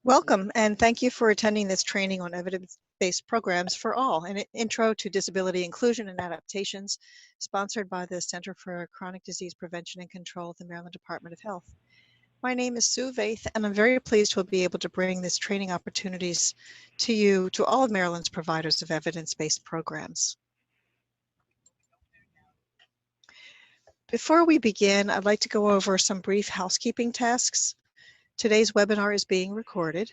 Welcome, and thank you for attending this training on evidence-based programs for all, an intro to disability inclusion and adaptations, sponsored by the Center for Chronic Disease Prevention and Control at the Maryland Department of Health. My name is Sue Vaith, and I'm very pleased to be able to bring this training opportunities to you, to all of Maryland's providers of evidence-based programs. Before we begin, I'd like to go over some brief housekeeping tasks. Today's webinar is being recorded.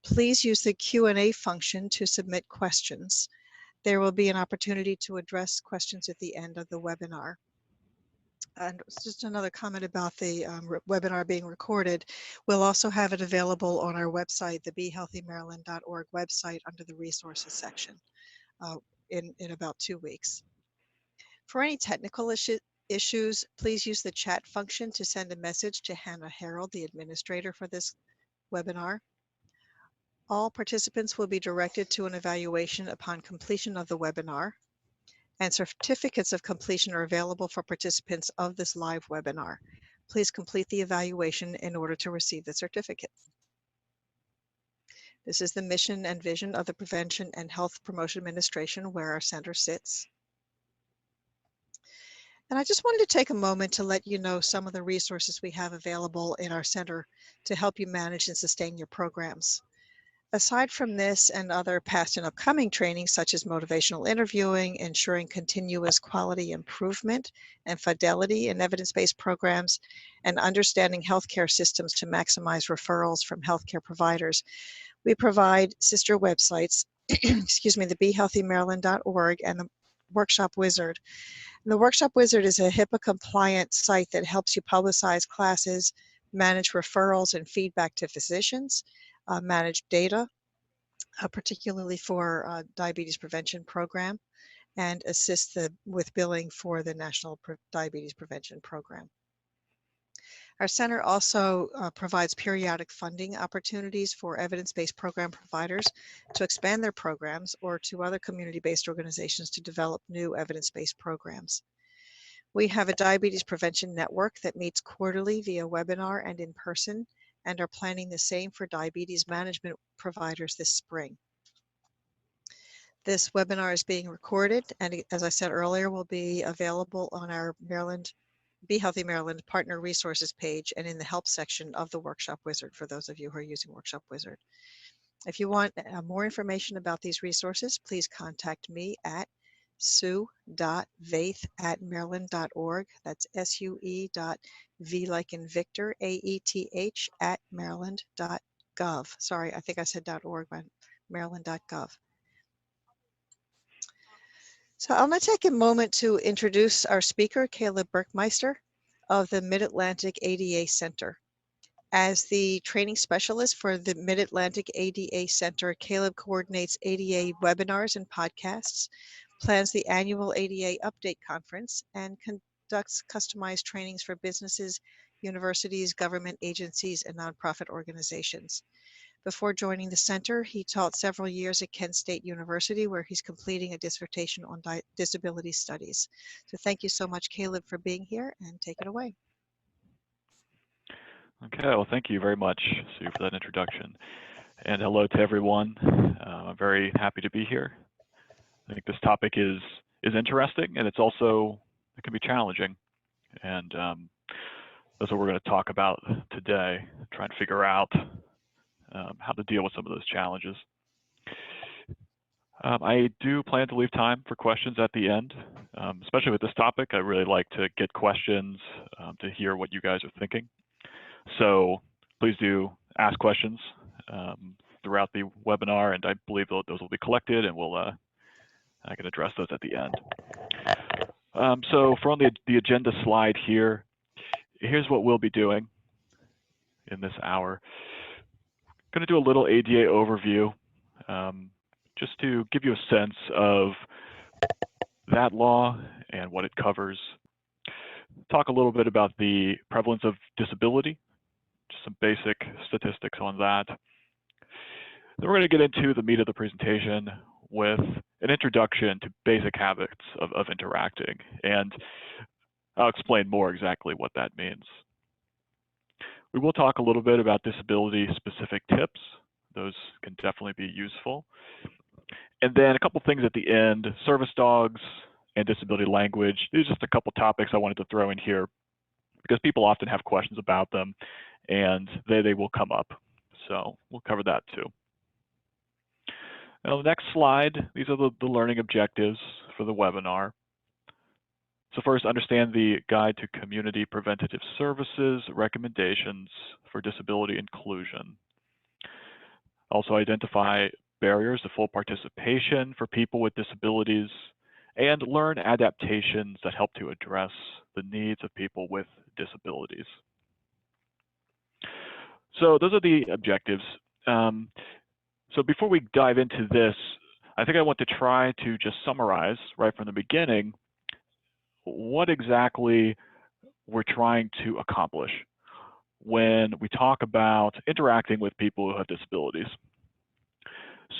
Please use the Q&A function to submit questions. There will be an opportunity to address questions at the end of the webinar. And just another comment about the webinar being recorded. We'll also have it available on our website, the BeHealthyMaryland.org website, under the resources section in about 2 weeks. For any technical issues, please use the chat function to send a message to Hannah Harold, the administrator for this webinar. All participants will be directed to an evaluation upon completion of the webinar, and certificates of completion are available for participants of this live webinar. Please complete the evaluation in order to receive the certificate. This is the mission and vision of the Prevention and Health Promotion Administration, where our center sits. And I just wanted to take a moment to let you know some of the resources we have available in our center to help you manage and sustain your programs. Aside from this and other past and upcoming trainings, such as motivational interviewing, ensuring continuous quality improvement and fidelity in evidence-based programs, and understanding healthcare systems to maximize referrals from healthcare providers, we provide sister websites, excuse me, the BeHealthyMaryland.org and the Workshop Wizard. And the Workshop Wizard is a HIPAA-compliant site that helps you publicize classes, manage referrals and feedback to physicians, manage data, particularly for diabetes prevention program, and assist with billing for the National Diabetes Prevention Program. Our center also provides periodic funding opportunities for evidence-based program providers to expand their programs, or to other community-based organizations to develop new evidence-based programs. We have a diabetes prevention network that meets quarterly via webinar and in person, and are planning the same for diabetes management providers this spring. This webinar is being recorded, and as I said earlier, will be available on our Be Healthy Maryland Partner Resources page and in the help section of the Workshop Wizard for those of you who are using Workshop Wizard. If you want more information about these resources, please contact me at sue.vaith@maryland.org. That's SUE.V like in Victor, AETH @maryland.gov. Sorry, I think I said .org, but maryland.gov. So I'm going to take a moment to introduce our speaker, Caleb Berkmeister of the Mid-Atlantic ADA Center. As the training specialist for the Mid-Atlantic ADA Center, Caleb coordinates ADA webinars and podcasts, plans the annual ADA Update Conference, and conducts customized trainings for businesses, universities, government agencies, and nonprofit organizations. Before joining the center, he taught several years at Kent State University, where he's completing a dissertation on disability studies. So thank you so much, Caleb, for being here, and take it away. Okay, well, thank you very much, Sue, for that introduction. And hello to everyone. I'm very happy to be here. I think this topic is interesting, and it can be challenging. And that's what we're going to talk about today, trying to figure out how to deal with some of those challenges. I do plan to leave time for questions at the end, especially with this topic. I really like to get questions to hear what you guys are thinking. So please do ask questions throughout the webinar, and I believe those will be collected, and I can address those at the end. So from the agenda slide here, here's what we'll be doing in this hour. Going to do a little ADA overview, just to give you a sense of that law and what it covers. Talk a little bit about the prevalence of disability, just some basic statistics on that. Then we're going to get into the meat of the presentation with an introduction to basic habits of interacting, and I'll explain more exactly what that means. We will talk a little bit about disability-specific tips. Those can definitely be useful. And then a couple things at the end, service dogs and disability language. These are just a couple topics I wanted to throw in here because people often have questions about them and they will come up. So we'll cover that too. Now the next slide, these are the learning objectives for the webinar. So first, understand the Guide to Community Preventative Services recommendations for disability inclusion. Also identify barriers to full participation for people with disabilities and learn adaptations that help to address the needs of people with disabilities. So those are the objectives. So before we dive into this, I think I want to try to just summarize right from the beginning what exactly we're trying to accomplish when we talk about interacting with people who have disabilities.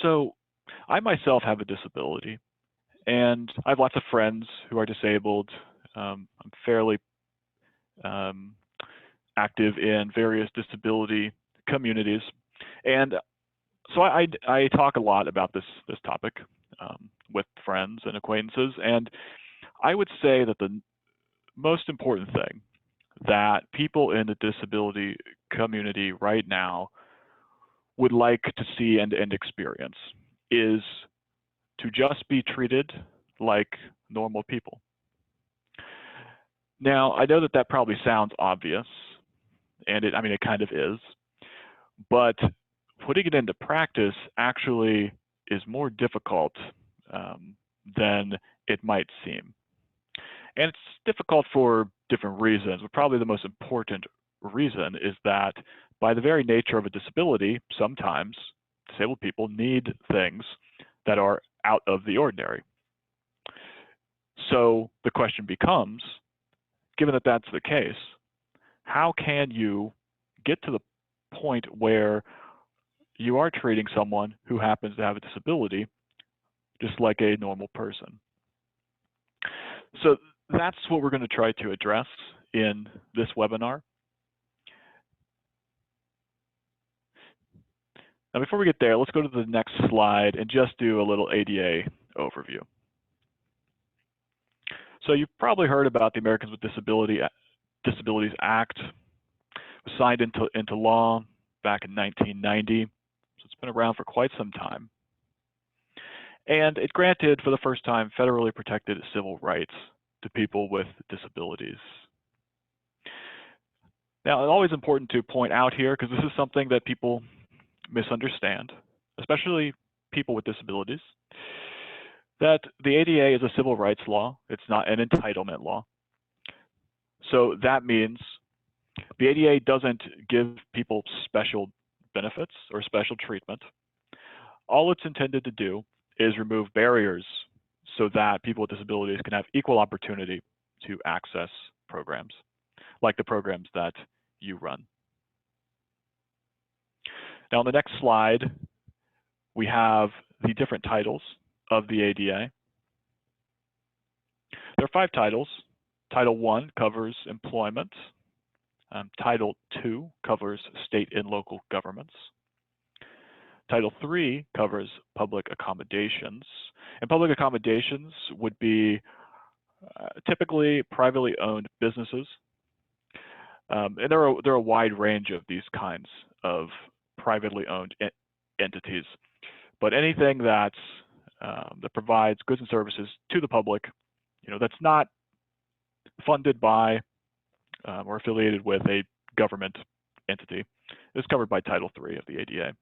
So I myself have a disability, and I have lots of friends who are disabled. I'm fairly active in various disability communities, and so I talk a lot about this topic with friends and acquaintances, and I would say that the most important thing that people in the disability community right now would like to see and experience is to just be treated like normal people. Now, I know that that probably sounds obvious, and I mean, it kind of is, but putting it into practice actually is more difficult than it might seem. And it's difficult for different reasons, but probably the most important reason is that by the very nature of a disability, sometimes disabled people need things that are out of the ordinary. So the question becomes, given that that's the case, how can you get to the point where you are treating someone who happens to have a disability just like a normal person? So that's what we're going to try to address in this webinar. Now, before we get there, let's go to the next slide and just do a little ADA overview. So you've probably heard about the Americans with Disabilities Act. It was signed into law back in 1990, so it's been around for quite some time. And it granted, for the first time, federally protected civil rights to people with disabilities. Now, it's always important to point out here, because this is something that people misunderstand, especially people with disabilities, that the ADA is a civil rights law. It's not an entitlement law. So that means the ADA doesn't give people special benefits or special treatment. All it's intended to do is remove barriers so that people with disabilities can have equal opportunity to access programs, like the programs that you run. Now, on the next slide, we have the different titles of the ADA. There are 5 titles. Title I covers employment. Title II covers state and local governments. Title III covers public accommodations. And public accommodations would be typically privately owned businesses. And there are a wide range of these kinds of privately owned entities. But anything that provides goods and services to the public, that's not funded by or affiliated with a government entity, is covered by Title III of the ADA.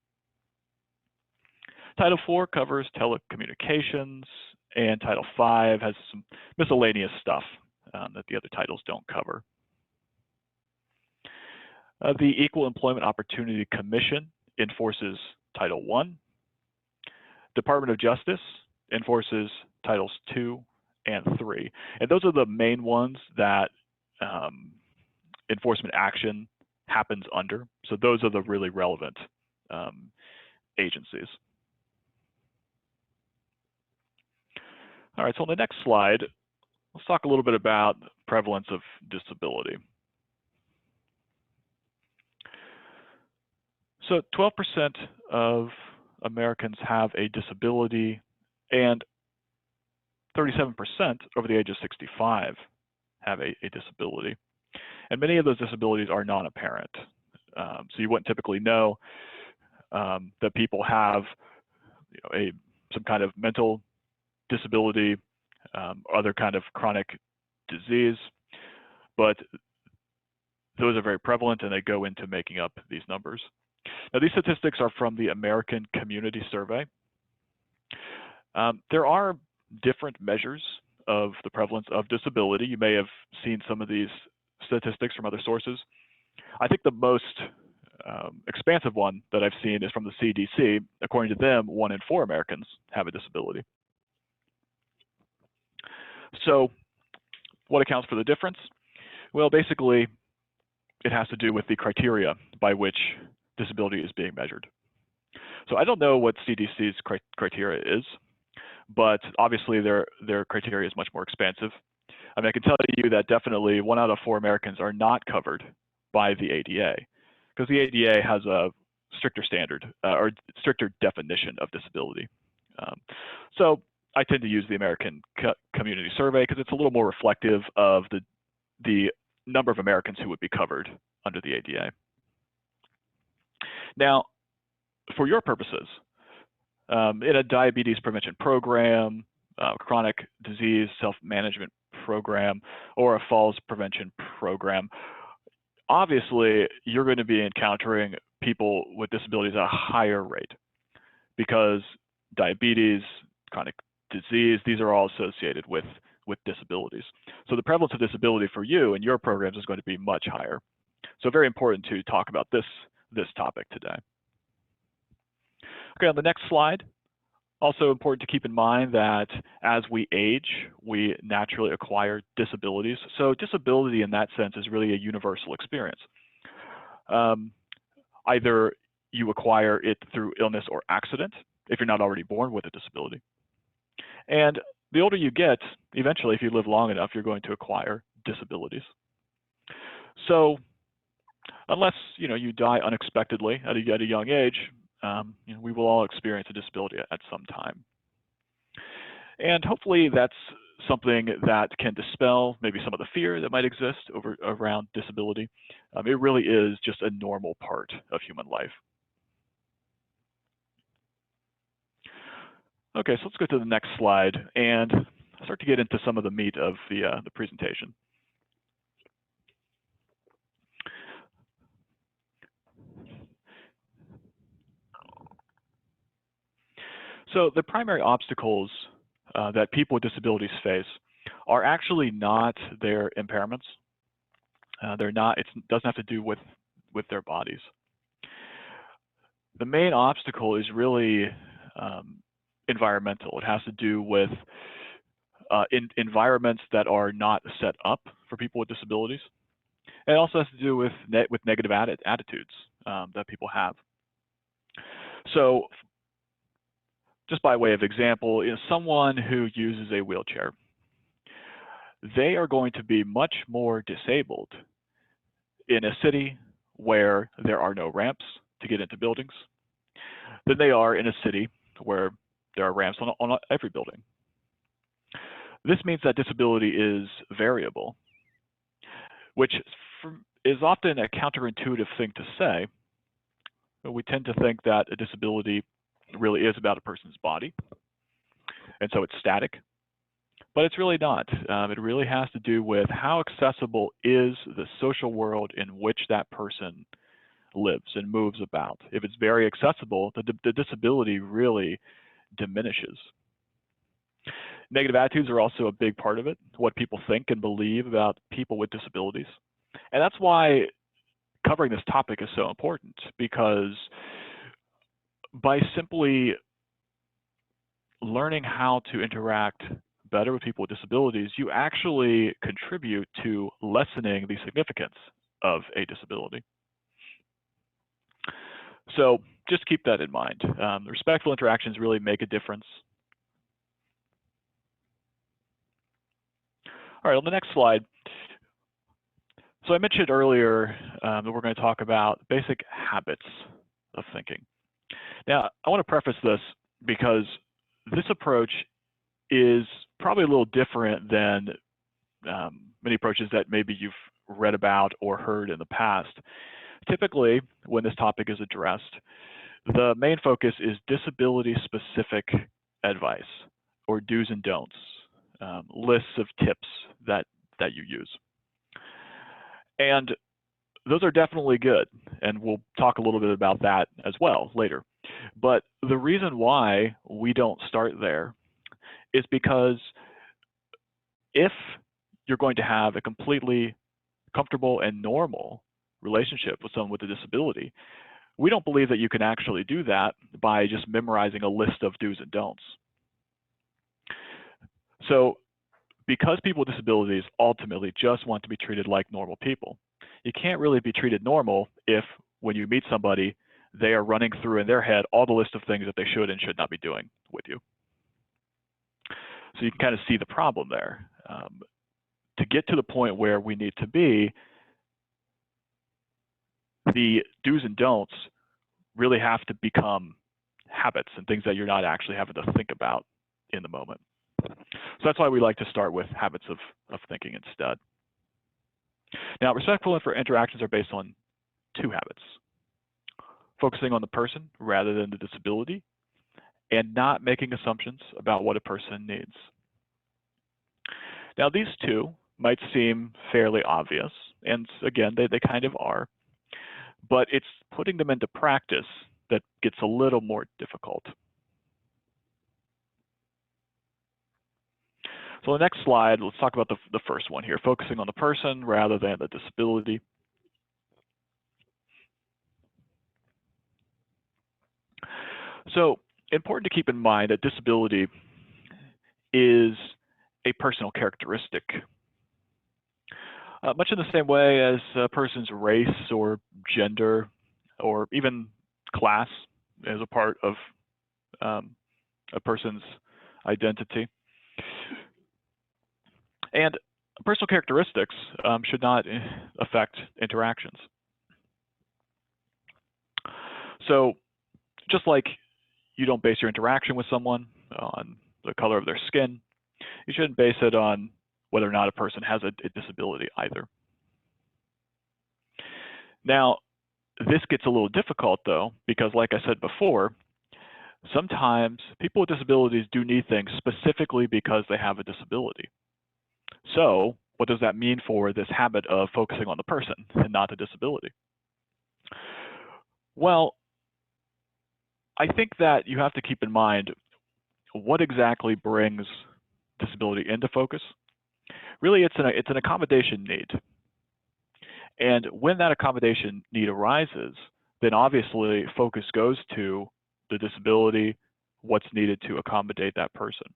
Title IV covers telecommunications, and Title V has some miscellaneous stuff that the other titles don't cover. The Equal Employment Opportunity Commission enforces Title I. Department of Justice enforces Titles II and III. And those are the main ones that enforcement action happens under. So those are the really relevant agencies. All right, so on the next slide, let's talk a little bit about prevalence of disability. So 12% of Americans have a disability, and 37% over the age of 65 have a disability. And many of those disabilities are non-apparent. So you wouldn't typically know that people have some kind of mental disability, other kind of chronic disease, but those are very prevalent and they go into making up these numbers. Now, these statistics are from the American Community Survey. There are different measures of the prevalence of disability. You may have seen some of these statistics from other sources. I think the most expansive one that I've seen is from the CDC. According to them, 1 in 4 Americans have a disability. So what accounts for the difference? Well, basically, it has to do with the criteria by which disability is being measured. So I don't know what CDC's criteria is, but obviously their criteria is much more expansive. I mean, I can tell you that definitely 1 out of 4 Americans are not covered by the ADA, because the ADA has a stricter standard or stricter definition of disability. So I tend to use the American Community Survey because it's a little more reflective of the number of Americans who would be covered under the ADA. Now, for your purposes, in a diabetes prevention program, chronic disease self-management program, or a falls prevention program, obviously you're going to be encountering people with disabilities at a higher rate because diabetes, chronic disease, these are all associated with disabilities. So the prevalence of disability for you and your programs is going to be much higher. So very important to talk about this topic today. Okay, on the next slide, also important to keep in mind that as we age, we naturally acquire disabilities. So disability in that sense is really a universal experience. Either you acquire it through illness or accident, if you're not already born with a disability. And the older you get, eventually, if you live long enough, you're going to acquire disabilities. So unless you die unexpectedly at a young age, we will all experience a disability at some time. And hopefully that's something that can dispel maybe some of the fear that might exist around disability. It really is just a normal part of human life. Okay, so let's go to the next slide and start to get into some of the meat of the presentation. So the primary obstacles that people with disabilities face are actually not their impairments. They're not. It doesn't have to do with their bodies. The main obstacle is really environmental. It has to do with environments that are not set up for people with disabilities. And it also has to do with negative attitudes that people have. So just by way of example, someone who uses a wheelchair, they are going to be much more disabled in a city where there are no ramps to get into buildings than they are in a city where there are ramps on every building. This means that disability is variable, which is often a counterintuitive thing to say. We tend to think that a disability really is about a person's body, and so it's static, but it's really not. It really has to do with how accessible is the social world in which that person lives and moves about. If it's very accessible, the disability really diminishes. Negative attitudes are also a big part of it, what people think and believe about people with disabilities. And that's why covering this topic is so important, because by simply learning how to interact better with people with disabilities, you actually contribute to lessening the significance of a disability. So just keep that in mind. Respectful interactions really make a difference. All right, on the next slide. So I mentioned earlier that we're going to talk about basic habits of thinking. Now, I want to preface this because this approach is probably a little different than many approaches that maybe you've read about or heard in the past. Typically, when this topic is addressed, the main focus is disability-specific advice, or do's and don'ts, lists of tips that you use. And those are definitely good, and we'll talk a little bit about that as well later. But the reason why we don't start there is because if you're going to have a completely comfortable and normal relationship with someone with a disability, we don't believe that you can actually do that by just memorizing a list of do's and don'ts. So because people with disabilities ultimately just want to be treated like normal people, you can't really be treated normal if, when you meet somebody, they are running through in their head all the list of things that they should and should not be doing with you. So you can kind of see the problem there. To get to the point where we need to be, the do's and don'ts really have to become habits and things that you're not actually having to think about in the moment. So that's why we like to start with habits of thinking instead. Now, respectful interactions are based on two habits: focusing on the person rather than the disability, and not making assumptions about what a person needs. Now, these two might seem fairly obvious, and again, they kind of are, but it's putting them into practice that gets a little more difficult. So the next slide, let's talk about the first one here, focusing on the person rather than the disability. So important to keep in mind that disability is a personal characteristic. Much in the same way as a person's race or gender or even class is a part of a person's identity. And personal characteristics should not affect interactions. So just like you don't base your interaction with someone on the color of their skin, you shouldn't base it on whether or not a person has a disability either. Now, this gets a little difficult though, because like I said before, sometimes people with disabilities do need things specifically because they have a disability. So what does that mean for this habit of focusing on the person and not the disability? Well, I think that you have to keep in mind what exactly brings disability into focus. Really, it's an accommodation need. And when that accommodation need arises, then obviously focus goes to the disability, what's needed to accommodate that person.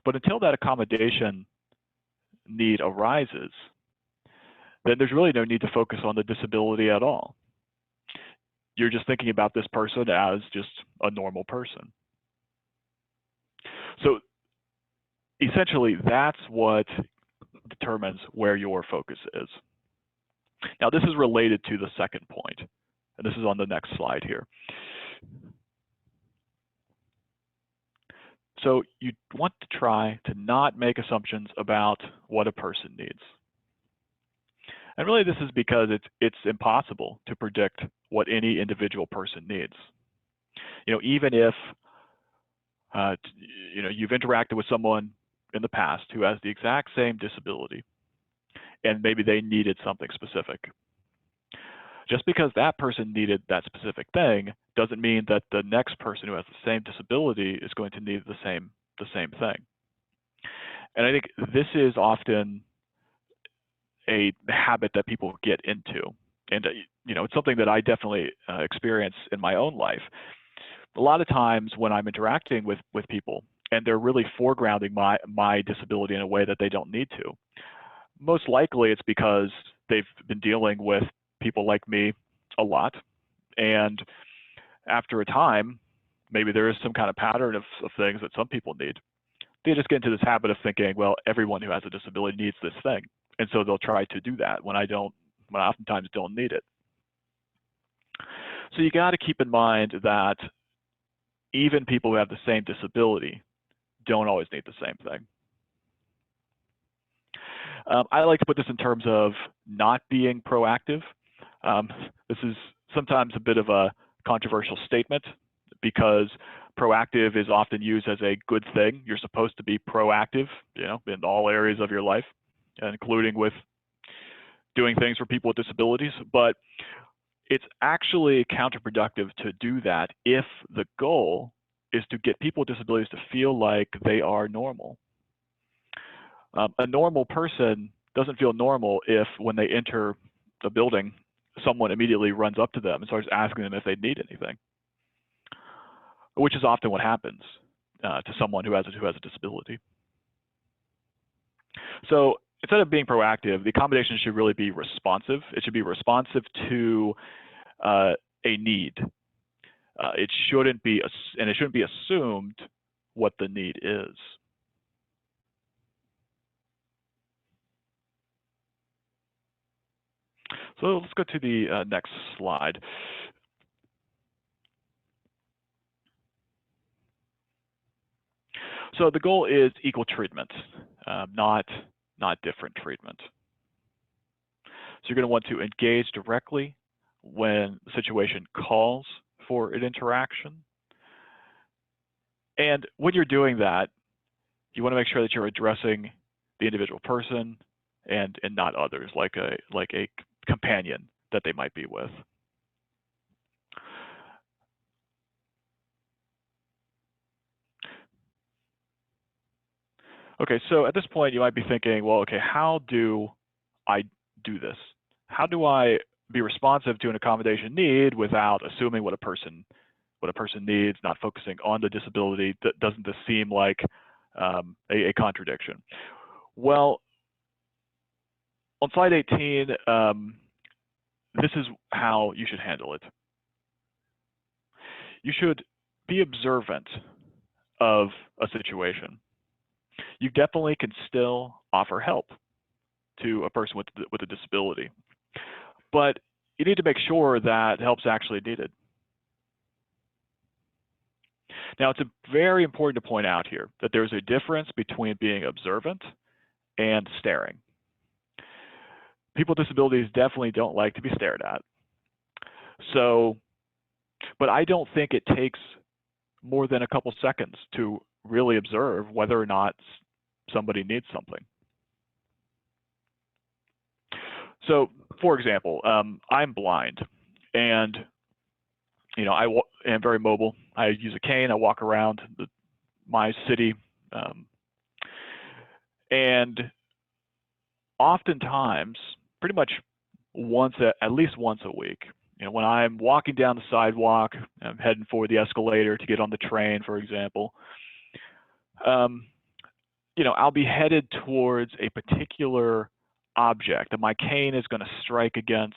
But until that accommodation need arises, then there's really no need to focus on the disability at all. You're just thinking about this person as just a normal person. So essentially, that's what determines where your focus is. Now, this is related to the second point, and this is on the next slide here. So you want to try to not make assumptions about what a person needs. And really, this is because it's impossible to predict what any individual person needs. Even if you've interacted with someone in the past who has the exact same disability, and maybe they needed something specific. Just because that person needed that specific thing doesn't mean that the next person who has the same disability is going to need the same thing. And I think this is often a habit that people get into. And it's something that I definitely experience in my own life. A lot of times when I'm interacting with people and they're really foregrounding my disability in a way that they don't need to, most likely it's because they've been dealing with people like me a lot, and after a time, maybe there is some kind of pattern of things that some people need. They just get into this habit of thinking, well, everyone who has a disability needs this thing, and so they'll try to do that when I oftentimes don't need it. So you got to keep in mind that even people who have the same disability don't always need the same thing. I like to put this in terms of not being proactive. This is sometimes a bit of a controversial statement because proactive is often used as a good thing. You're supposed to be proactive, in all areas of your life, including with doing things for people with disabilities. But it's actually counterproductive to do that if the goal is to get people with disabilities to feel like they are normal. A normal person doesn't feel normal if, when they enter a building, someone immediately runs up to them and starts asking them if they need anything, which is often what happens to someone who has a disability. So instead of being proactive, the accommodation should really be responsive. It should be responsive to a need. It shouldn't be assumed what the need is. So let's go to the next slide. So the goal is equal treatment, not different treatment. So you're going to want to engage directly when the situation calls for an interaction. And when you're doing that, you want to make sure that you're addressing the individual person and not others, like a companion that they might be with. Okay, so at this point you might be thinking, well, okay, how do I do this? How do I be responsive to an accommodation need without assuming what a person needs, not focusing on the disability? Doesn't this seem like a contradiction? Well, on slide 18, this is how you should handle it. You should be observant of a situation. You definitely can still offer help to a person with a disability, but you need to make sure that help's actually needed. Now, it's very important to point out here that there's a difference between being observant and staring. People with disabilities definitely don't like to be stared at. So, but I don't think it takes more than a couple seconds to really observe whether or not somebody needs something. So, for example, I'm blind, and I am very mobile. I use a cane. I walk around my city, and oftentimes, pretty much at least once a week, when I'm walking down the sidewalk, I'm heading for the escalator to get on the train, for example, I'll be headed towards a particular object that my cane is going to strike against.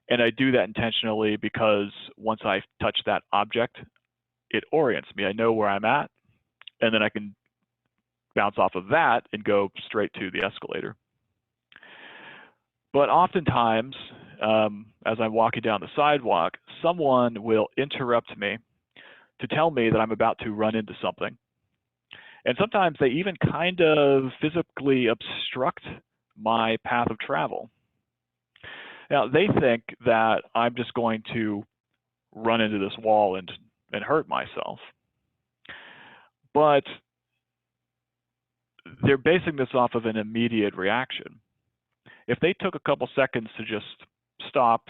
And I do that intentionally because once I touch that object, it orients me. I know where I'm at, and then I can bounce off of that and go straight to the escalator. But oftentimes, as I'm walking down the sidewalk, someone will interrupt me to tell me that I'm about to run into something. And sometimes they even kind of physically obstruct my path of travel. Now, they think that I'm just going to run into this wall and hurt myself. But they're basing this off of an immediate reaction. If they took a couple seconds to just stop,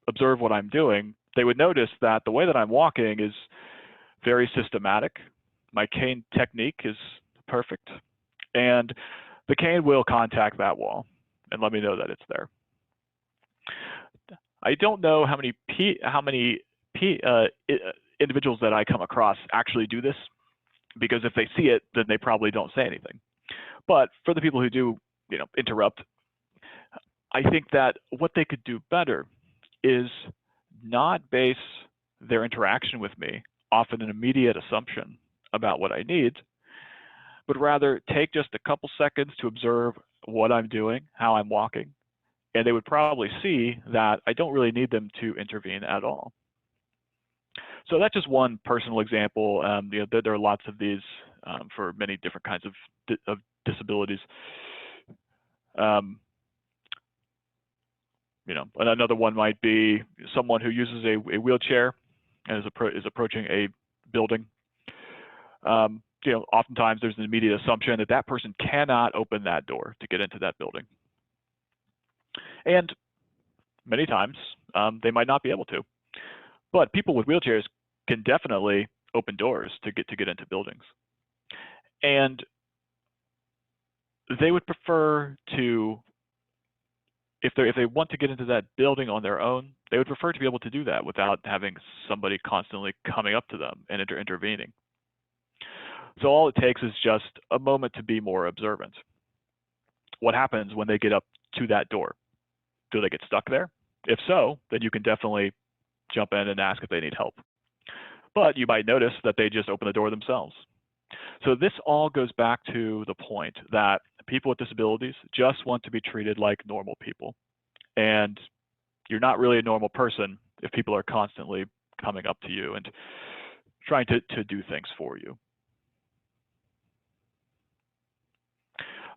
observe what I'm doing, they would notice that the way that I'm walking is very systematic. My cane technique is perfect, and the cane will contact that wall and let me know that it's there. I don't know how many individuals that I come across actually do this, because if they see it, then they probably don't say anything. But for the people who do, interrupt, I think that what they could do better is not base their interaction with me off of an immediate assumption about what I need, but rather take just a couple seconds to observe what I'm doing, how I'm walking, and they would probably see that I don't really need them to intervene at all. So that's just one personal example. There are lots of these for many different kinds of disabilities. Another one might be someone who uses a wheelchair and is approaching a building. Oftentimes there's an immediate assumption that that person cannot open that door to get into that building. And many times they might not be able to. But people with wheelchairs can definitely open doors to get into buildings. And they would prefer to, if they want to get into that building on their own, they would prefer to be able to do that without having somebody constantly coming up to them and intervening. So all it takes is just a moment to be more observant. What happens when they get up to that door? Do they get stuck there? If so, then you can definitely jump in and ask if they need help. But you might notice that they just open the door themselves. So this all goes back to the point that people with disabilities just want to be treated like normal people. And you're not really a normal person if people are constantly coming up to you and trying to do things for you.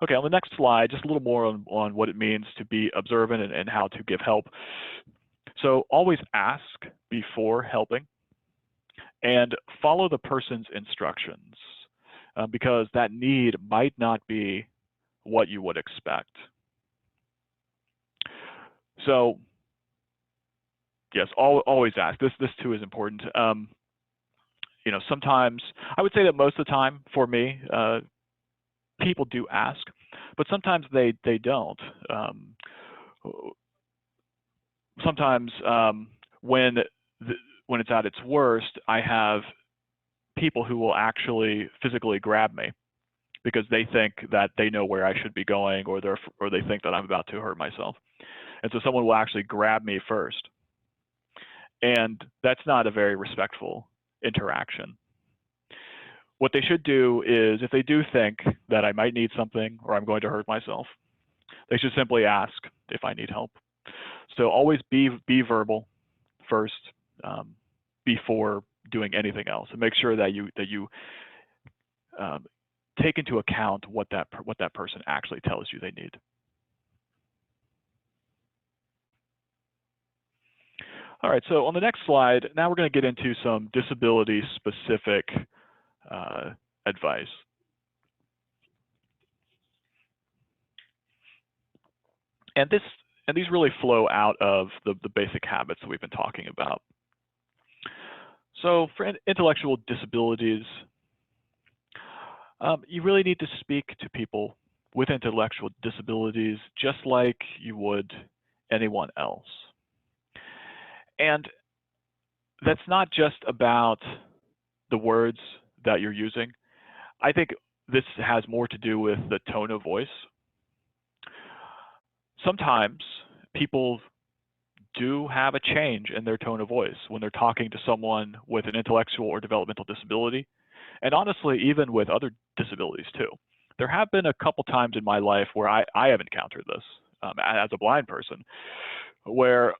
Okay, on the next slide, just a little more on what it means to be observant and how to give help. So always ask before helping and follow the person's instructions because that need might not be what you would expect. So yes, always ask. This too is important. Sometimes, I would say that most of the time for me, people do ask, but sometimes they don't. Sometimes when it's at its worst, I have people who will actually physically grab me because they think that they know where I should be going, or they think that I'm about to hurt myself. And so someone will actually grab me first. And that's not a very respectful interaction. What they should do is, if they do think that I might need something or I'm going to hurt myself, they should simply ask if I need help. So always be verbal first before doing anything else, and make sure that you take into account what that person actually tells you they need. All right, so on the next slide, now we're going to get into some disability-specific advice. And these really flow out of the basic habits that we've been talking about. So for intellectual disabilities, you really need to speak to people with intellectual disabilities just like you would anyone else. And that's not just about the words that you're using. I think this has more to do with the tone of voice. Sometimes people do have a change in their tone of voice when they're talking to someone with an intellectual or developmental disability, and honestly, even with other disabilities too. There have been a couple times in my life where I have encountered this as a blind person, where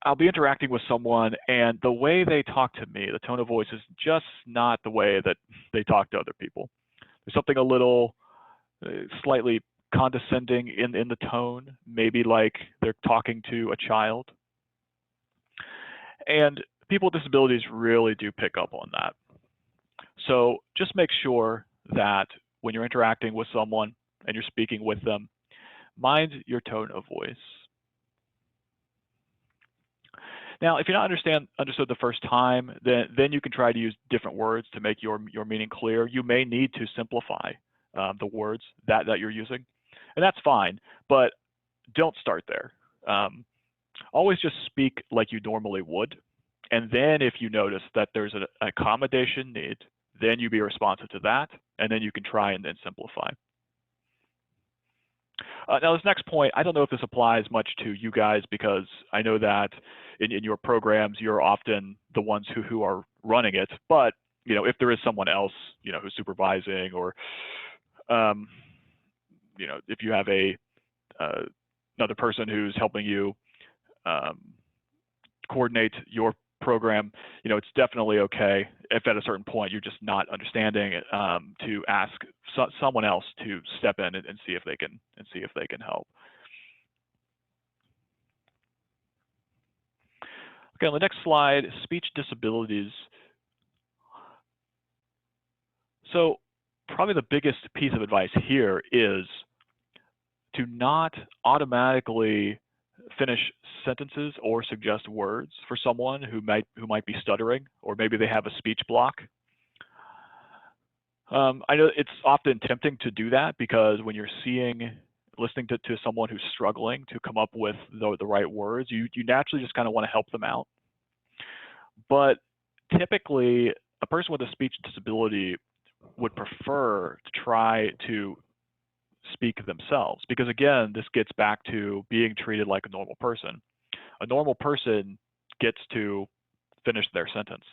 I'll be interacting with someone and the way they talk to me, the tone of voice is just not the way that they talk to other people. There's something a little slightly condescending in the tone, maybe like they're talking to a child. And people with disabilities really do pick up on that. So just make sure that when you're interacting with someone and you're speaking with them, mind your tone of voice. Now, if you're not understood the first time, then you can try to use different words to make your meaning clear. You may need to simplify the words that you're using, and that's fine, but don't start there. Always just speak like you normally would, and then if you notice that there's an accommodation need, then you be responsive to that, and then you can try and then simplify. Now, this next point, I don't know if this applies much to you guys, because I know that in your programs, you're often the ones who are running it. But if there is someone else, who's supervising, or if you have another person who's helping you coordinate your program, it's definitely okay if at a certain point you're just not understanding it, to ask someone else to step in and see if they can help. Okay, on the next slide, speech disabilities. So probably the biggest piece of advice here is to not automatically finish sentences or suggest words for someone who might be stuttering, or maybe they have a speech block. I know it's often tempting to do that because when you're listening to someone who's struggling to come up with the right words, you naturally just kind of want to help them out. But typically, a person with a speech disability would prefer to try to speak themselves, because again, this gets back to being treated like a normal person. A normal person gets to finish their sentence.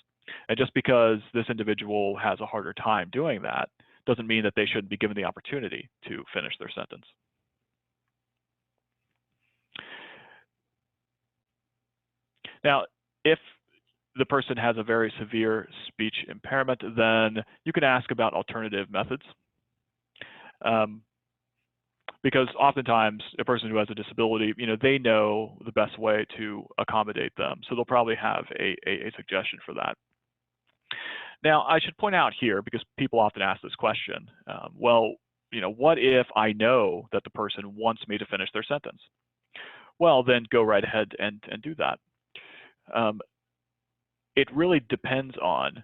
And just because this individual has a harder time doing that doesn't mean that they shouldn't be given the opportunity to finish their sentence. Now, if the person has a very severe speech impairment, then you can ask about alternative methods. Because oftentimes a person who has a disability, they know the best way to accommodate them. So they'll probably have a suggestion for that. Now, I should point out here, because people often ask this question, well, what if I know that the person wants me to finish their sentence? Well, then go right ahead and do that. It really depends on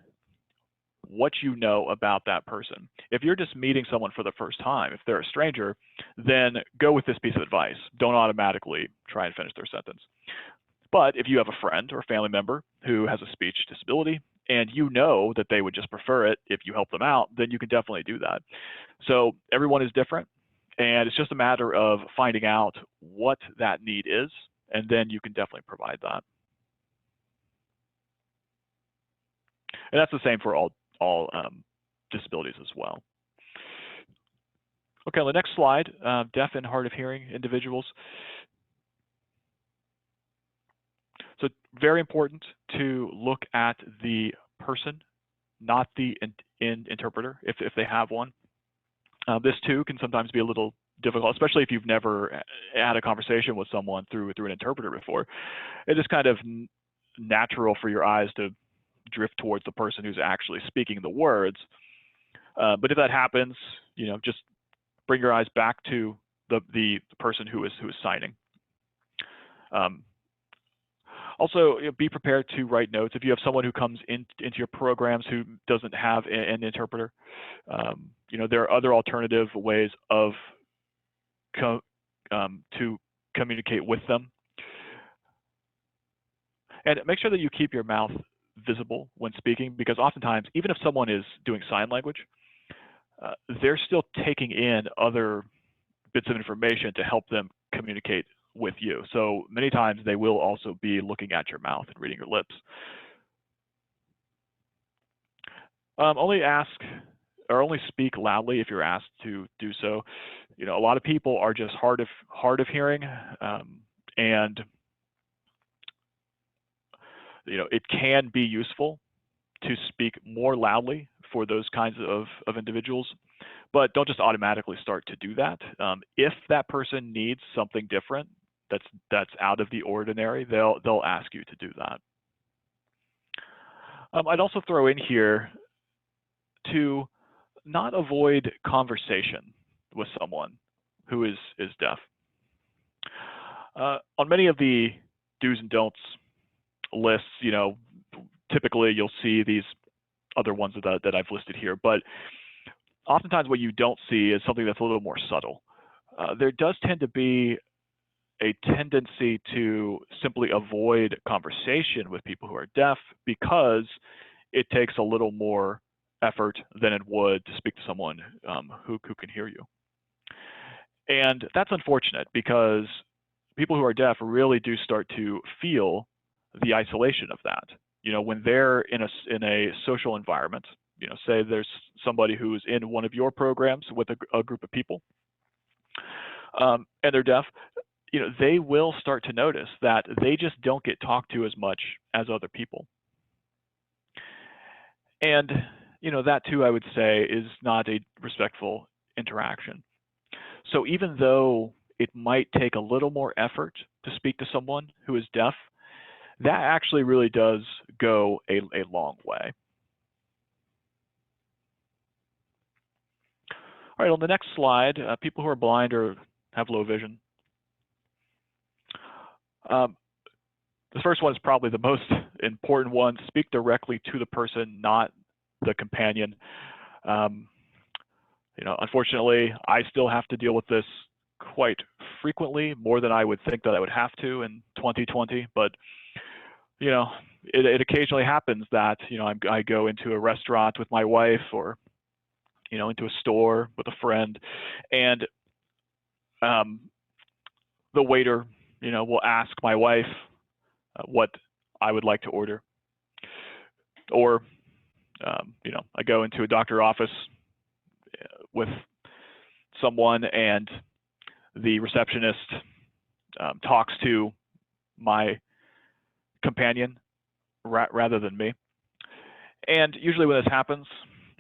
what you know about that person. If you're just meeting someone for the first time, if they're a stranger, then go with this piece of advice. Don't automatically try and finish their sentence. But if you have a friend or family member who has a speech disability and you know that they would just prefer it if you help them out, then you can definitely do that. So everyone is different, and it's just a matter of finding out what that need is, and then you can definitely provide that. And that's the same for all disabilities as well. Okay, on the next slide, deaf and hard of hearing individuals. So very important to look at the person, not the interpreter, if they have one. This too can sometimes be a little difficult, especially if you've never had a conversation with someone through an interpreter before. It is kind of natural for your eyes to drift towards the person who's actually speaking the words. But if that happens, just bring your eyes back to the person who is signing. Also, be prepared to write notes. If you have someone who comes into your programs who doesn't have an interpreter, there are other alternative ways of to communicate with them. And make sure that you keep your mouth visible when speaking, because oftentimes, even if someone is doing sign language, they're still taking in other bits of information to help them communicate with you. So many times they will also be looking at your mouth and reading your lips. Only ask or only speak loudly if you're asked to do so. A lot of people are just hard of hearing, and it can be useful to speak more loudly for those kinds of individuals, but don't just automatically start to do that. If that person needs something different that's out of the ordinary, they'll ask you to do that. I'd also throw in here to not avoid conversation with someone who is deaf. On many of the do's and don'ts lists, typically you'll see these other ones that I've listed here, but oftentimes what you don't see is something that's a little more subtle. There does tend to be a tendency to simply avoid conversation with people who are deaf because it takes a little more effort than it would to speak to someone who can hear you. And that's unfortunate, because people who are deaf really do start to feel the isolation of that. When they're in a social environment, say there's somebody who's in one of your programs with a group of people, and they're deaf, they will start to notice that they just don't get talked to as much as other people. And, that too, I would say, is not a respectful interaction. So even though it might take a little more effort to speak to someone who is deaf, that actually really does go a long way. All right, on the next slide, people who are blind or have low vision. The first one is probably the most important one. Speak directly to the person, not the companion. Unfortunately, I still have to deal with this quite frequently, more than I would think that I would have to in 2020. But it occasionally happens that I go into a restaurant with my wife, or into a store with a friend, and the waiter will ask my wife what I would like to order, or I go into a doctor's office with someone, and the receptionist talks to my companion rather than me. And usually when this happens,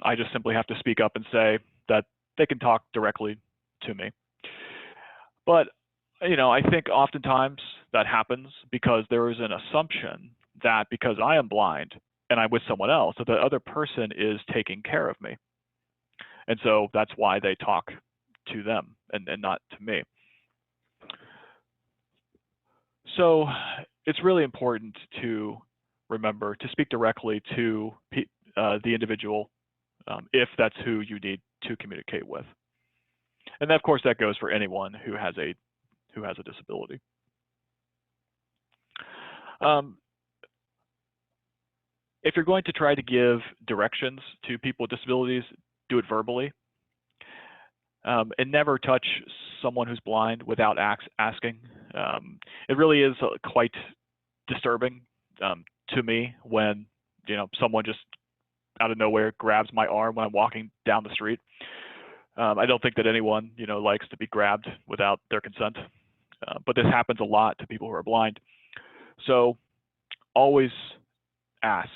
I just simply have to speak up and say that they can talk directly to me. But I think oftentimes that happens because there is an assumption that because I am blind and I'm with someone else, that the other person is taking care of me. And so that's why they talk to them and not to me. So it's really important to remember to speak directly to the individual if that's who you need to communicate with. And of course that goes for anyone who has a disability. If you're going to try to give directions to people with disabilities, do it verbally. And never touch someone who's blind without asking. It really is quite disturbing to me when someone just out of nowhere grabs my arm when I'm walking down the street. I don't think that anyone likes to be grabbed without their consent, but this happens a lot to people who are blind. So always ask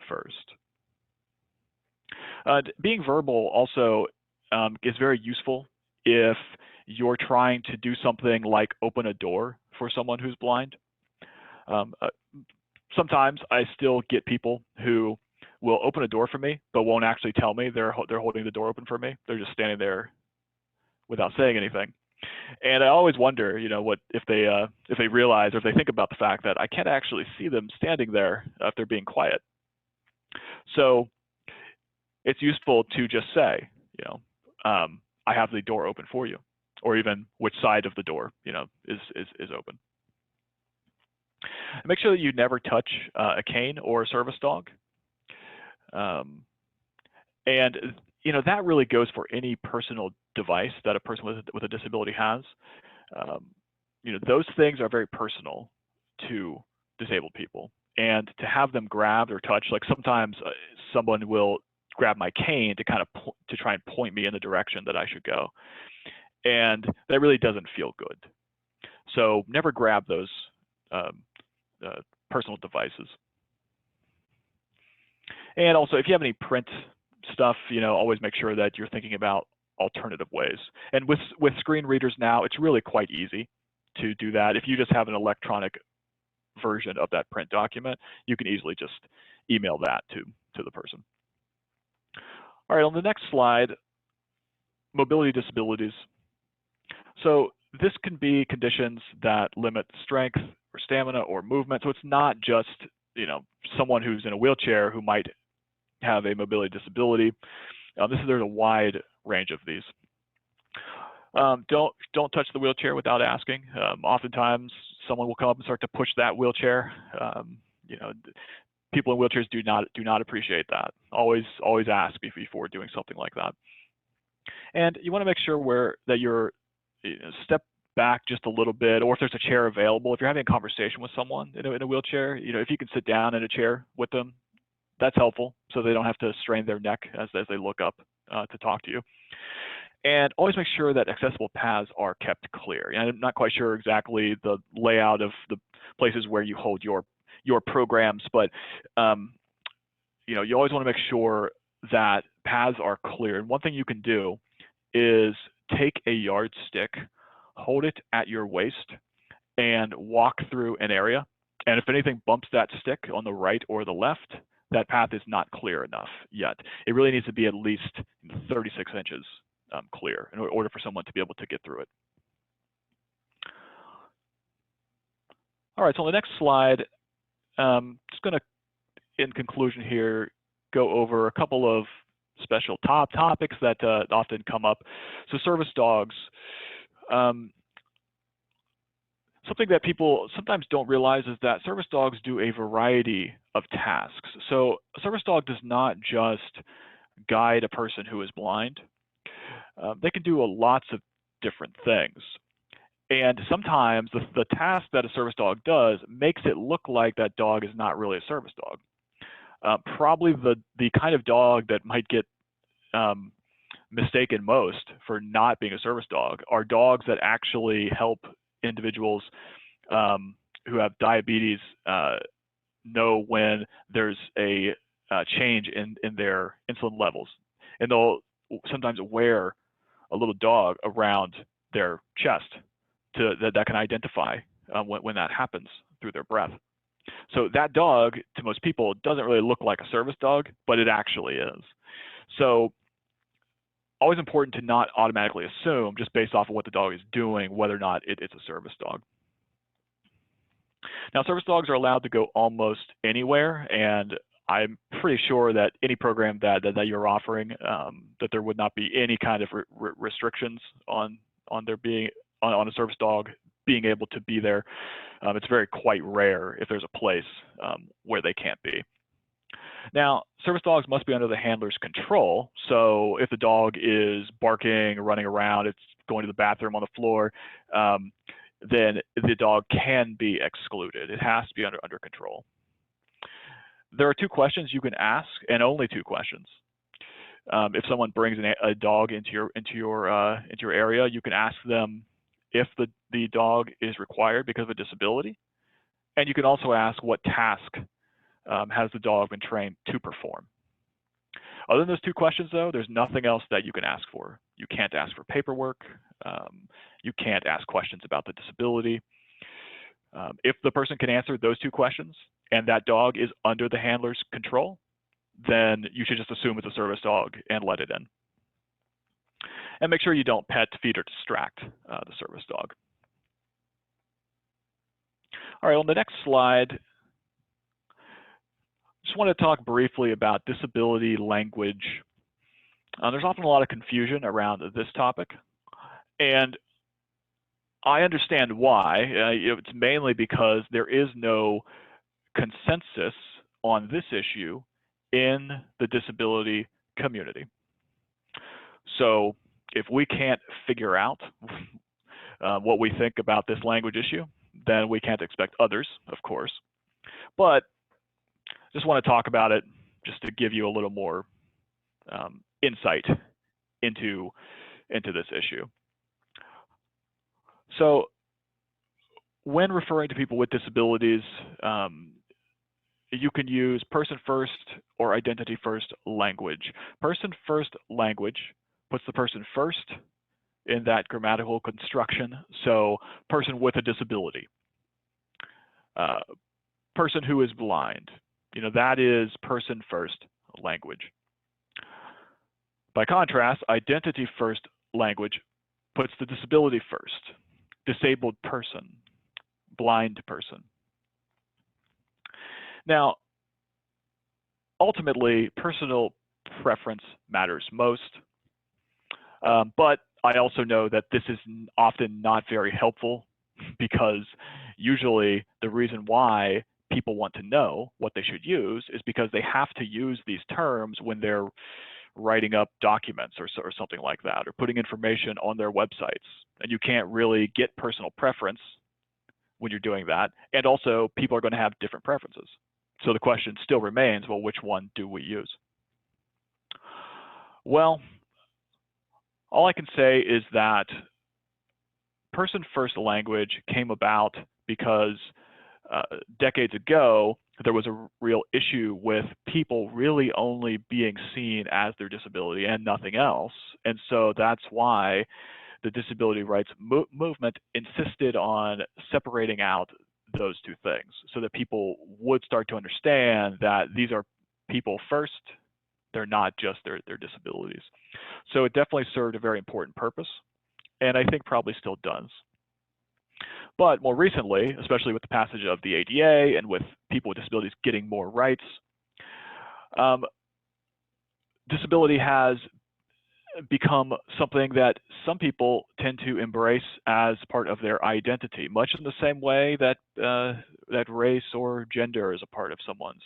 first. Being verbal also is very useful if you're trying to do something like open a door for someone who's blind. Sometimes I still get people who will open a door for me, but won't actually tell me they're holding the door open for me. They're just standing there without saying anything. And I always wonder, what if they realize, or if they think about the fact that I can't actually see them standing there if they're being quiet. So it's useful to just say, I have the door open for you, or even which side of the door, is open. Make sure that you never touch a cane or a service dog. And that really goes for any personal device that a person with a disability has. Those things are very personal to disabled people, and to have them grabbed or touched, like sometimes someone will grab my cane to kind of to try and point me in the direction that I should go, and that really doesn't feel good. So never grab those personal devices. And also, if you have any print stuff, always make sure that you're thinking about alternative ways. And with screen readers now, it's really quite easy to do that. If you just have an electronic version of that print document, you can easily just email that to the person. All right, on the next slide, mobility disabilities. So this can be conditions that limit strength or stamina or movement. So it's not just someone who's in a wheelchair who might have a mobility disability. There's a wide range of these. Don't touch the wheelchair without asking. Oftentimes, someone will come up and start to push that wheelchair. People in wheelchairs do not appreciate that. Always ask before doing something like that. And you want to make sure that you're step back just a little bit, or if there's a chair available. If you're having a conversation with someone in a wheelchair, if you can sit down in a chair with them, that's helpful, so they don't have to strain their neck as they look up to talk to you. And always make sure that accessible paths are kept clear. And I'm not quite sure exactly the layout of the places where you hold your programs, but you know, you always want to make sure that paths are clear. And one thing you can do is take a yardstick, hold it at your waist, and walk through an area. And if anything bumps that stick on the right or the left, that path is not clear enough yet. It really needs to be at least 36 inches clear in order for someone to be able to get through it. All right, so on the next slide, just going to, in conclusion here, go over a couple of special topics that often come up. So service dogs. Something that people sometimes don't realize is that service dogs do a variety of tasks. So a service dog does not just guide a person who is blind. They can do lots of different things. And sometimes the task that a service dog does makes it look like that dog is not really a service dog. Probably the kind of dog that might get mistaken most for not being a service dog are dogs that actually help individuals who have diabetes know when there's a change in their insulin levels. And they'll sometimes wear a little dog around their chest that can identify when that happens through their breath. So that dog, to most people, doesn't really look like a service dog, but it actually is. So always important to not automatically assume, just based off of what the dog is doing, whether or not it's a service dog. Now, service dogs are allowed to go almost anywhere, and I'm pretty sure that any program that you're offering, that there would not be any kind of restrictions on there being on a service dog being able to be there. It's quite rare if there's a place where they can't be. Now, service dogs must be under the handler's control. So if the dog is barking, running around, it's going to the bathroom on the floor, then the dog can be excluded. It has to be under control. There are two questions you can ask, and only two questions. If someone brings a dog into your area, you can ask them if the dog is required because of a disability, and you can also ask what task has the dog been trained to perform. Other than those two questions, though, there's nothing else that you can ask for. You can't ask for paperwork. You can't ask questions about the disability. If the person can answer those two questions and that dog is under the handler's control, then you should just assume it's a service dog and let it in. And make sure you don't pet, feed, or distract the service dog. All right, on the next slide, just want to talk briefly about disability language. There's often a lot of confusion around this topic, and I understand why. It's mainly because there is no consensus on this issue in the disability community. So if we can't figure out what we think about this language issue, then we can't expect others, of course. But just want to talk about it just to give you a little more insight into this issue. So when referring to people with disabilities, you can use person first or identity first language. Person first language puts the person first in that grammatical construction. So person with a disability, person who is blind, that is person first language. By contrast, identity first language puts the disability first, disabled person, blind person. Now, ultimately, personal preference matters most, but I also know that this is often not very helpful, because usually the reason why people want to know what they should use is because they have to use these terms when they're writing up documents or something like that, or putting information on their websites. And you can't really get personal preference when you're doing that. And also, people are going to have different preferences. So the question still remains, well, which one do we use? Well, all I can say is that person-first language came about because decades ago, there was a real issue with people really only being seen as their disability and nothing else. And so that's why the disability rights movement insisted on separating out those two things so that people would start to understand that these are people first, they're not just their disabilities. So it definitely served a very important purpose, and I think probably still does. But more recently, especially with the passage of the ADA and with people with disabilities getting more rights, disability has become something that some people tend to embrace as part of their identity, much in the same way that that race or gender is a part of someone's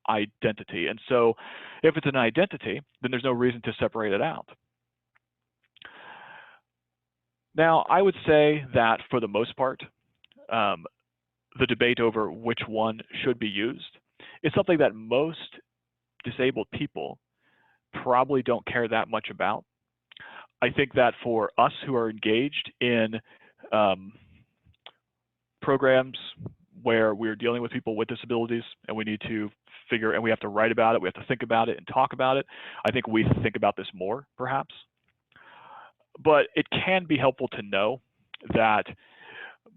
identity. And so if it's an identity, then there's no reason to separate it out. Now, I would say that for the most part, the debate over which one should be used is something that most disabled people probably don't care that much about. I think that for us who are engaged in programs where we're dealing with people with disabilities and we need to figure, and we have to write about it, we have to think about it and talk about it, I think we think about this more, perhaps. But it can be helpful to know that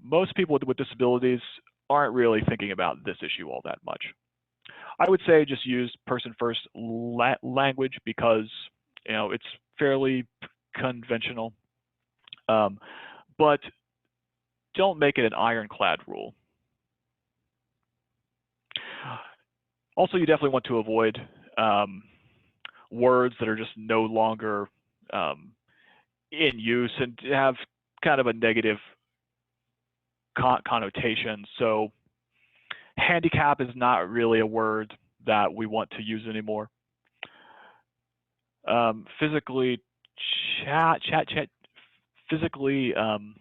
most people with disabilities aren't really thinking about this issue all that much. I would say just use person-first language because it's fairly conventional, but don't make it an ironclad rule. Also, you definitely want to avoid words that are just no longer in use and have kind of a negative connotation. So handicap is not really a word that we want to use anymore. Physically physically I'm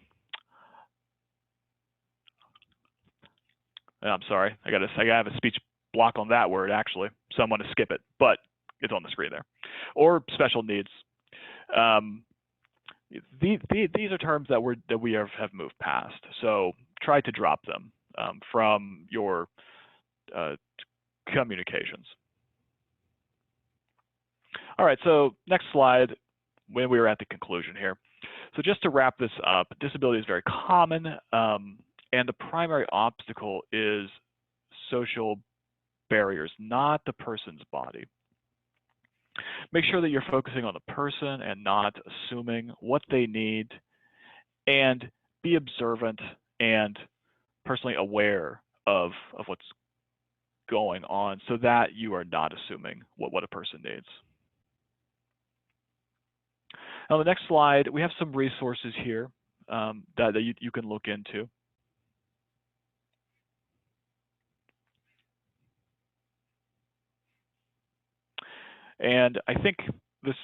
sorry, I have a speech block on that word actually, so I'm going to skip it, but it's on the screen there. Or special needs. These are terms that we have moved past, so try to drop them from your communications. All right, so next slide, when we were at the conclusion here. So just to wrap this up, disability is very common, and the primary obstacle is social barriers, not the person's body. Make sure that you're focusing on the person and not assuming what they need, and be observant and personally aware of what's going on so that you are not assuming what a person needs. Now, on the next slide, we have some resources here that you can look into. And I think this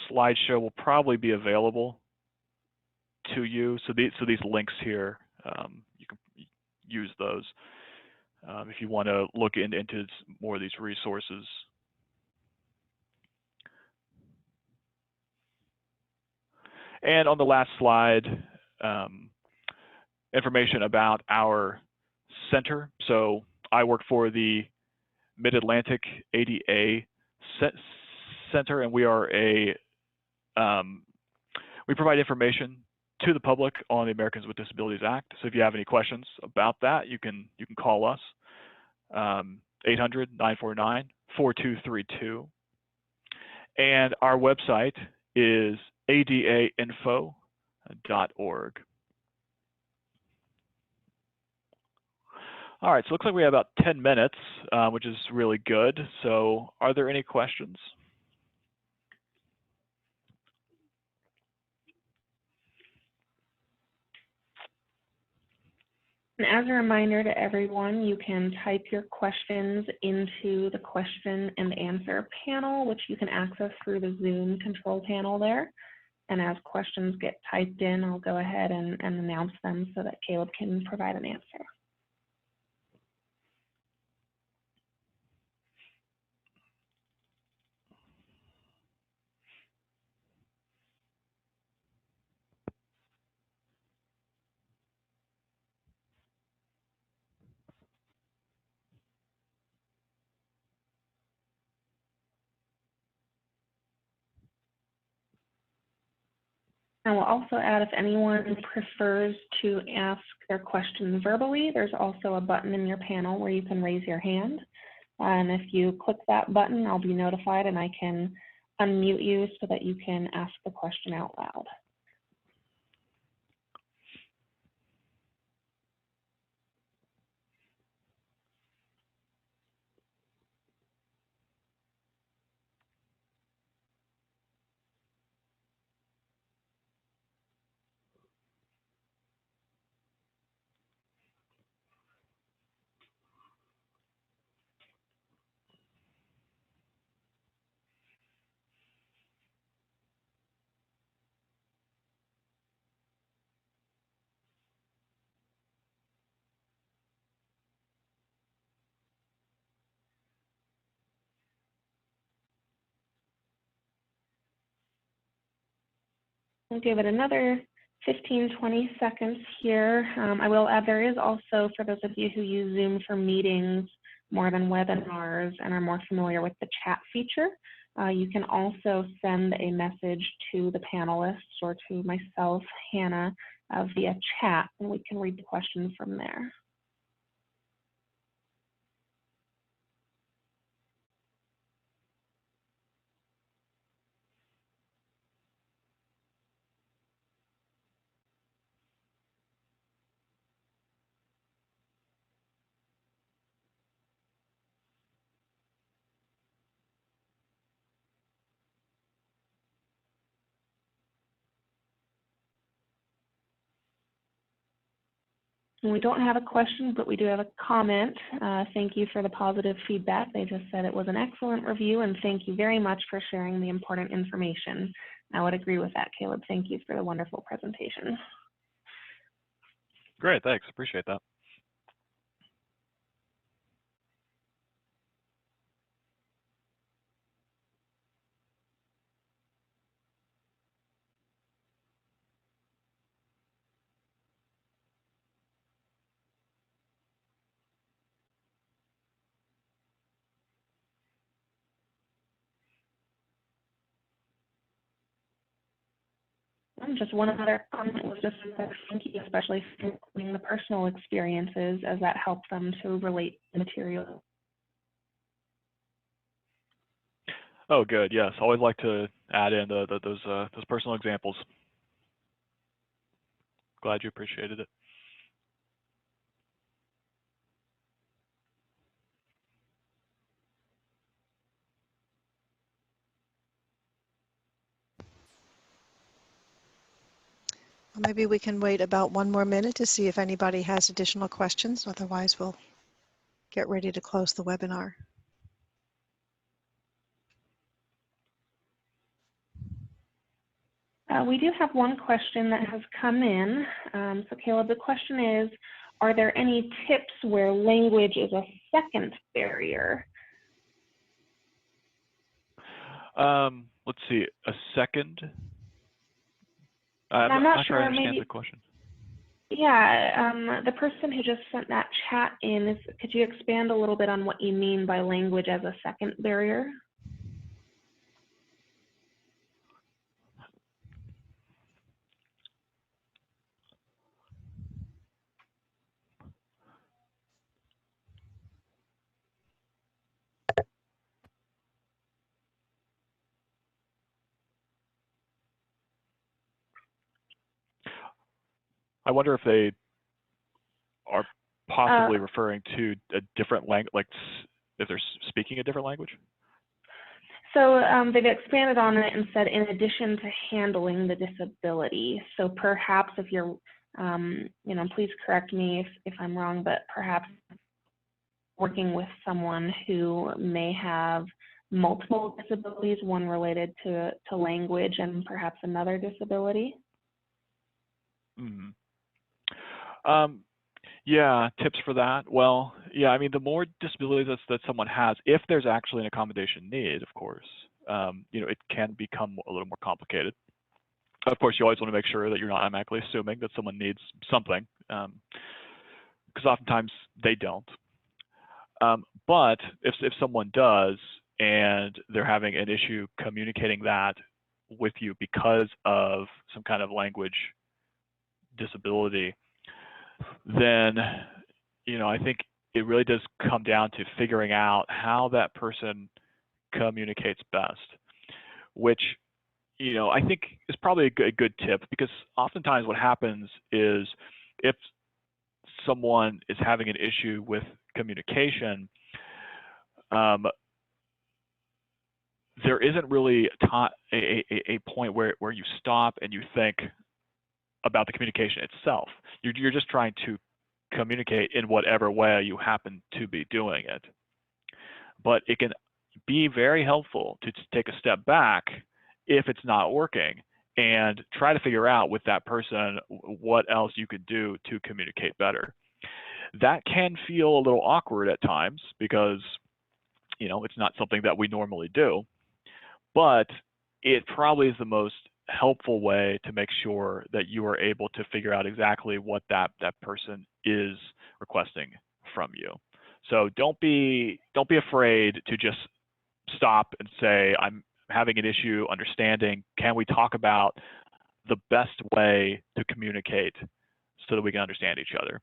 slideshow will probably be available to you. So these links here, you can use those if you want to look into more of these resources. And on the last slide, information about our center. So I work for the Mid-Atlantic ADA Center, and we are we provide information to the public on the Americans with Disabilities Act. So if you have any questions about that, you can call us 800-949-4232. And our website is adainfo.org. All right, so it looks like we have about 10 minutes, which is really good. So are there any questions? And as a reminder to everyone, you can type your questions into the question and answer panel, which you can access through the Zoom control panel there. And as questions get typed in, I'll go ahead and announce them so that Caleb can provide an answer. I will also add, if anyone prefers to ask their question verbally, there's also a button in your panel where you can raise your hand. And if you click that button, I'll be notified and I can unmute you so that you can ask the question out loud. We'll give it another 15-20 seconds here. I will add there is also, for those of you who use Zoom for meetings more than webinars and are more familiar with the chat feature, you can also send a message to the panelists or to myself, Hannah, via chat, and we can read the questions from there. And we don't have a question, but we do have a comment. Thank you for the positive feedback. They just said it was an excellent review, and thank you very much for sharing the important information. I would agree with that, Caleb. Thank you for the wonderful presentation. Great, thanks. Appreciate that. And just one other comment was just thank you, especially for including the personal experiences, as that helps them to relate the material. Oh, good. Yes, always like to add in those personal examples. Glad you appreciated it. Maybe we can wait about one more minute to see if anybody has additional questions. Otherwise, we'll get ready to close the webinar. We do have one question that has come in. So Caleb, the question is, are there any tips where language is a second barrier? Let's see, a second. I'm not sure I sure, understand maybe, the question. Yeah, the person who just sent that chat in, could you expand a little bit on what you mean by language as a second barrier? I wonder if they are possibly referring to a different language, like if they're speaking a different language? So they've expanded on it and said, in addition to handling the disability. So perhaps if you're, please correct me if I'm wrong, but perhaps working with someone who may have multiple disabilities, one related to language and perhaps another disability. Mm-hmm. Yeah, tips for that. Well, yeah, I mean, the more disabilities that someone has, if there's actually an accommodation need, of course, it can become a little more complicated. Of course, you always want to make sure that you're not automatically assuming that someone needs something, because oftentimes they don't. But if someone does and they're having an issue communicating that with you because of some kind of language disability, then, you know, I think it really does come down to figuring out how that person communicates best, which, you know, I think is probably a good tip, because oftentimes what happens is if someone is having an issue with communication, there isn't really a point where you stop and you think about the communication itself. You're just trying to communicate in whatever way you happen to be doing it. But it can be very helpful to take a step back if it's not working and try to figure out with that person what else you could do to communicate better. That can feel a little awkward at times because, you know, it's not something that we normally do, but it probably is the most helpful way to make sure that you are able to figure out exactly what that person is requesting from you. So don't be afraid to just stop and say, I'm having an issue understanding. Can we talk about the best way to communicate so that we can understand each other?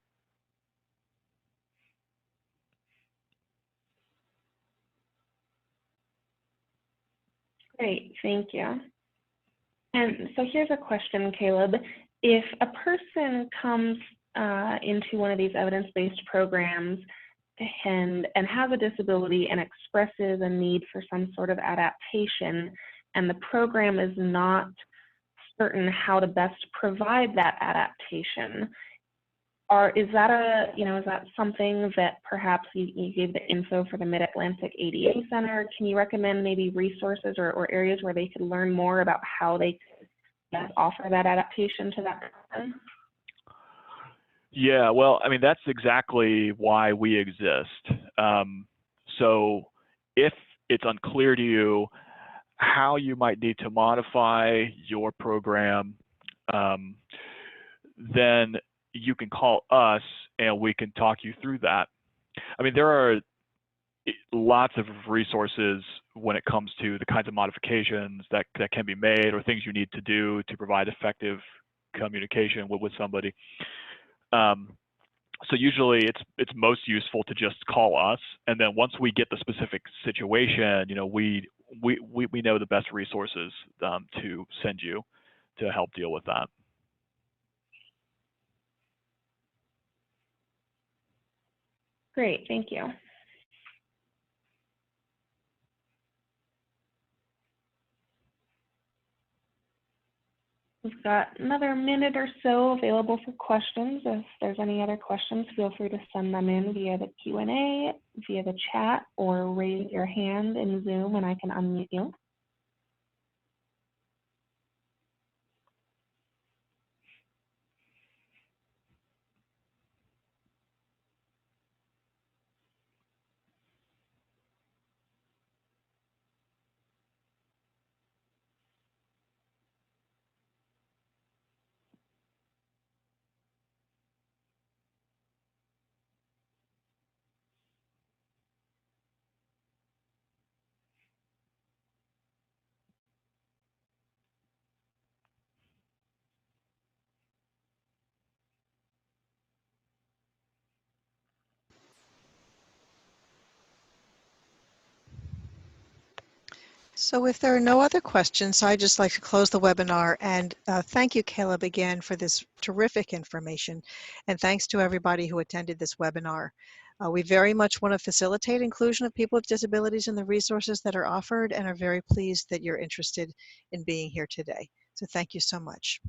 Great, thank you. And so here's a question, Caleb. If a person comes into one of these evidence-based programs and has a disability and expresses a need for some sort of adaptation, and the program is not certain how to best provide that adaptation, is that something that perhaps you gave the info for the Mid-Atlantic ADA Center? Can you recommend maybe resources or areas where they could learn more about how they could best offer that adaptation to that person? Yeah, well, I mean, that's exactly why we exist. So if it's unclear to you how you might need to modify your program, then you can call us and we can talk you through that. I mean, there are lots of resources when it comes to the kinds of modifications that can be made or things you need to do to provide effective communication with somebody. So usually it's most useful to just call us, and then once we get the specific situation, you know, we know the best resources to send you to help deal with that. Great, thank you. We've got another minute or so available for questions. If there's any other questions, feel free to send them in via the Q&A, via the chat, or raise your hand in Zoom and I can unmute you. So if there are no other questions, I'd just like to close the webinar and thank you, Caleb, again for this terrific information. And thanks to everybody who attended this webinar. We very much want to facilitate inclusion of people with disabilities in the resources that are offered and are very pleased that you're interested in being here today. So thank you so much.